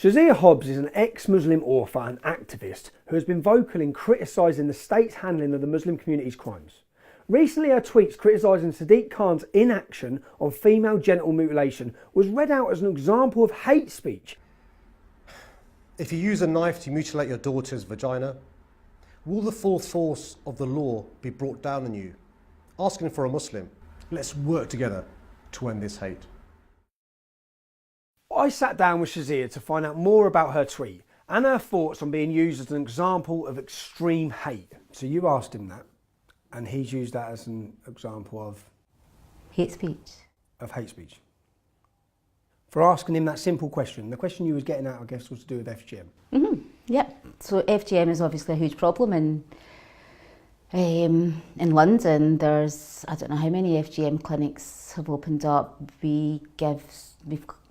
Shazia Hobbs is an ex-Muslim author and activist who has been vocal in criticising the state's handling of the Muslim community's crimes. Recently, her tweets criticising Sadiq Khan's inaction on female genital mutilation was read out as an example of hate speech. If you use a knife to mutilate your daughter's vagina, will the full force of the law be brought down on you? Asking for a Muslim, let's work together to end this hate. I sat down with Shazia to find out more about her tweet and her thoughts on being used as an example of extreme hate. So you asked him that, and he's used that as an example of... Hate speech. Of hate speech. For asking him that simple question. The question you was getting at, I guess, was to do with FGM. Yep. So FGM is obviously a huge problem in London. There's, I don't know how many FGM clinics have opened up. We've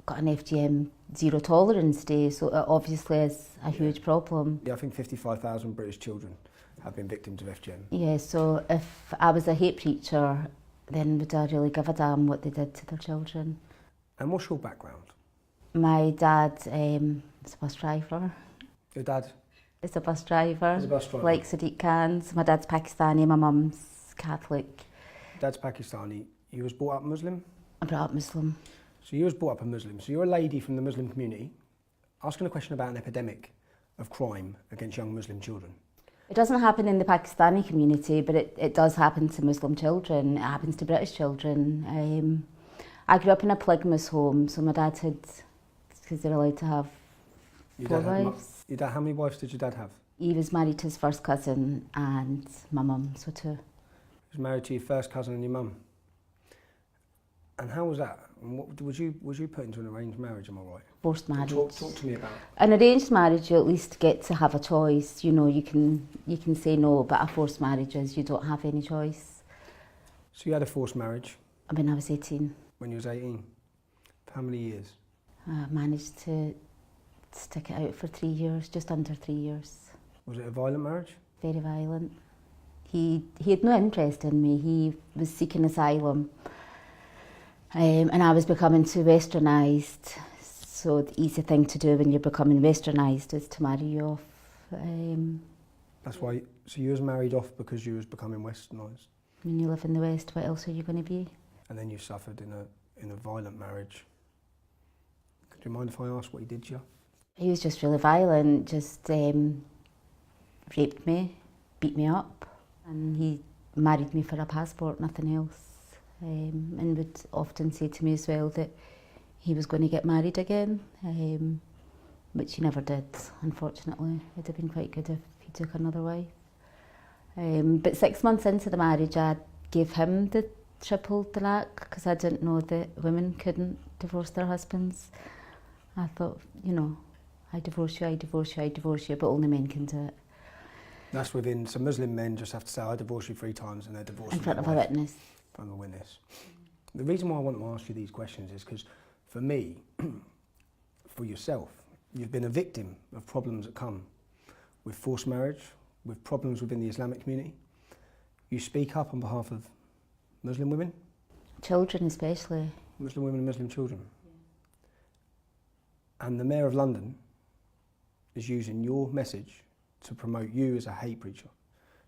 got an FGM zero tolerance day, so it obviously is a huge problem. Yeah, I think 55,000 British children have been victims of FGM. Yeah, so if I was a hate preacher, then would I really give a damn what they did to their children? And what's your background? My dad is a bus driver. Your dad? Is a bus driver. Is a bus driver. Like Sadiq Khan's. My dad's Pakistani, my mum's Catholic. Dad's Pakistani. You was brought up Muslim? I'm brought up Muslim. So you was brought up a Muslim. So you're a lady from the Muslim community asking a question about an epidemic of crime against young Muslim children. It doesn't happen in the Pakistani community, but it does happen to Muslim children. It happens to British children. I grew up in a polygamous home, so my dad had, because they're allowed to have four wives. Your dad, how many wives did your dad have? He was married to his first cousin and my mum, so two. He was married to your first cousin and your mum. And how was that? And what, was you put into an arranged marriage, am I right? Forced marriage. Talk to me about it. An arranged marriage, you at least get to have a choice. You know, you can say no, but a forced marriage is you don't have any choice. So you had a forced marriage? When I was 18. When you was 18? For how many years? I managed to stick it out for 3 years, just under 3 years. Was it a violent marriage? Very violent. He had no interest in me. He was seeking asylum. And I was becoming too westernised. So the easy thing to do when you're becoming westernised is to marry you off. That's why, so you was married off because you was becoming westernised? When you live in the West, what else are you going to be? And then you suffered in a violent marriage. Could you mind if I ask what he did to you? He was just really violent, just raped me, beat me up, and he married me for a passport, nothing else. And would often say to me as well that he was going to get married again, which he never did, unfortunately. It would have been quite good if he took another wife. But 6 months into the marriage, I gave him the triple talaq because I didn't know that women couldn't divorce their husbands. I thought, you know, I divorce you, I divorce you, I divorce you, but only men can do it. That's within, so Muslim men just have to say, I divorce you 3 times and they're divorced in front of a witness. In front of a witness. The reason why I want to ask you these questions is because for me, for yourself, you've been a victim of problems that come with forced marriage, with problems within the Islamic community. You speak up on behalf of Muslim women? Children especially. Muslim women and Muslim children. Yeah. And the Mayor of London is using your message to promote you as a hate preacher,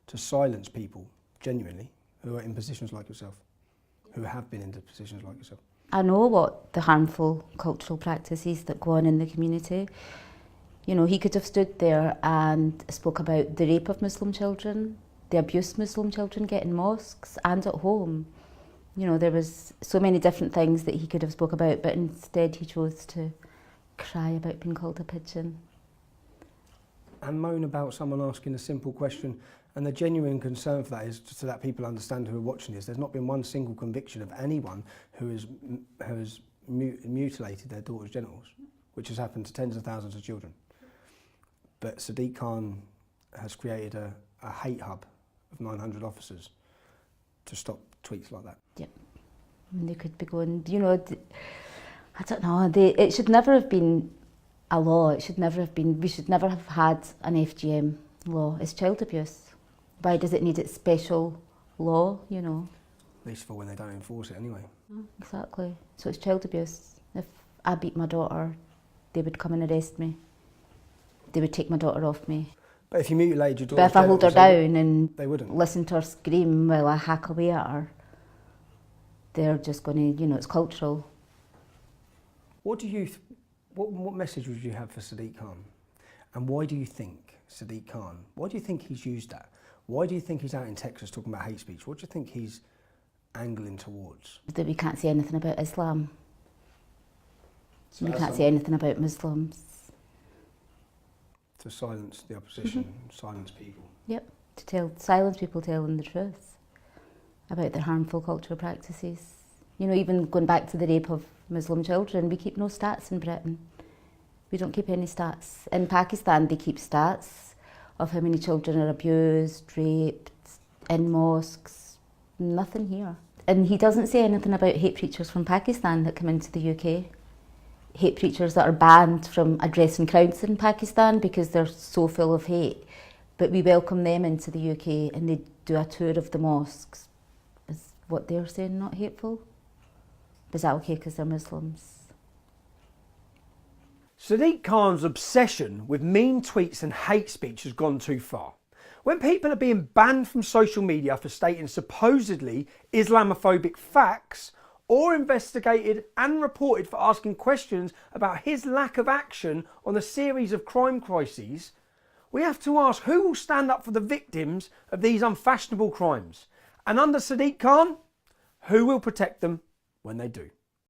to silence people, genuinely, who are in positions like yourself, who have been in positions like yourself. I know what the harmful cultural practices that go on in the community. You know, he could have stood there and spoke about the rape of Muslim children, the abuse Muslim children get in mosques and at home. You know, there was so many different things that he could have spoke about, but instead he chose to cry about being called a pigeon. And moan about someone asking a simple question, and the genuine concern for that is so that people understand who are watching this. There's not been one single conviction of anyone who has mutilated their daughter's genitals, which has happened to tens of thousands of children. But Sadiq Khan has created a hate hub of 900 officers to stop tweets like that. Yep. And they could be going, you know, I don't know, it should never have been a law. It should never have been, we should never have had an FGM law. It's child abuse. Why does it need its special law, you know? At least for when they don't enforce it anyway. Exactly. So it's child abuse. If I beat my daughter, they would come and arrest me. They would take my daughter off me. But if you mutilated your daughter, But if I hold her down and they wouldn't. listen to her scream while I hack away at her, they're just going to, you know, it's cultural. What message would you have for Sadiq Khan? And why do you think Sadiq Khan, why do you think he's used that? Why do you think he's out in Texas talking about hate speech? What do you think he's angling towards? That we can't say anything about Islam. We can't say anything about Muslims. To silence the opposition, silence people. Yep, to silence people telling the truth about their harmful cultural practices. You know, even going back to the rape of Muslim children, we keep no stats in Britain. We don't keep any stats. In Pakistan, they keep stats of how many children are abused, raped, in mosques. Nothing here. And he doesn't say anything about hate preachers from Pakistan that come into the UK. Hate preachers that are banned from addressing crowds in Pakistan because they're so full of hate. But we welcome them into the UK and they do a tour of the mosques. Is what they're saying not hateful? Is that okay because they're Muslims? Sadiq Khan's obsession with mean tweets and hate speech has gone too far. When people are being banned from social media for stating supposedly Islamophobic facts, or investigated and reported for asking questions about his lack of action on a series of crime crises, we have to ask who will stand up for the victims of these unfashionable crimes? And under Sadiq Khan, who will protect them when they do?